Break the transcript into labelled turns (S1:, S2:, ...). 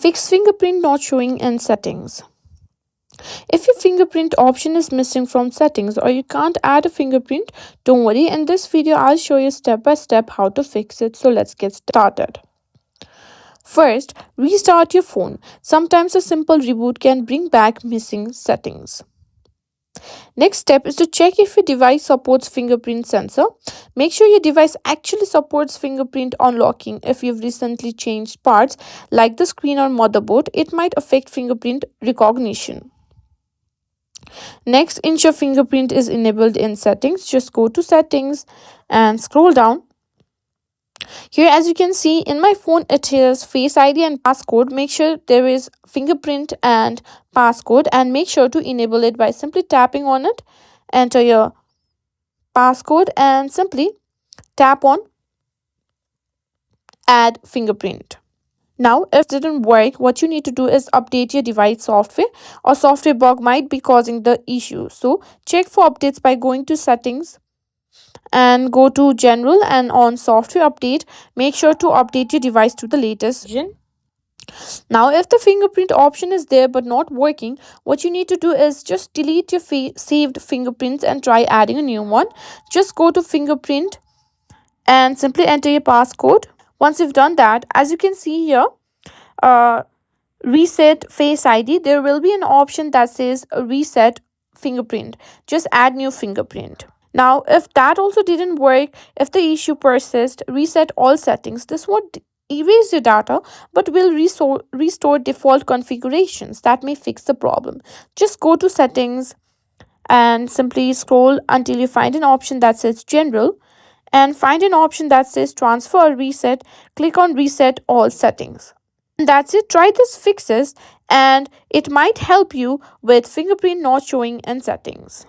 S1: Fix fingerprint not showing in settings. If your fingerprint option is missing from settings or you can't add a fingerprint, don't worry. In this video, I'll show you step by step how to fix it. So let's get started. First, restart your phone. Sometimes a simple reboot can bring back missing settings. Next step is to check if your device supports fingerprint sensor. Make sure your device actually supports fingerprint unlocking. If you've recently changed parts like the screen or motherboard, it might affect fingerprint recognition. Next, ensure fingerprint is enabled in settings. Just go to settings and scroll down. Here, as you can see in my phone, it is Face ID and passcode. Make sure there is fingerprint and passcode and make sure to enable it by simply tapping on it. Enter your passcode and simply tap on add fingerprint. Now, if it didn't work, what you need to do is update your device software, or software bug might be causing the issue. So check for updates by going to settings and go to general, and on software update, make sure to update your device to the latest version. Now, if the fingerprint option is there but not working, what you need to do is just delete your saved fingerprints and try adding a new one. Just go to fingerprint and simply enter your passcode. Once you've done that, as you can see here, reset face ID, there will be an option that says reset fingerprint. Just add new fingerprint. Now, if that also didn't work, if the issue persists, reset all settings. This won't erase your data but will restore default configurations. That may fix the problem. Just go to settings and simply scroll until you find an option that says general and find an option that says transfer or reset. Click on reset all settings. And that's it. Try this fixes and it might help you with fingerprint not showing in settings.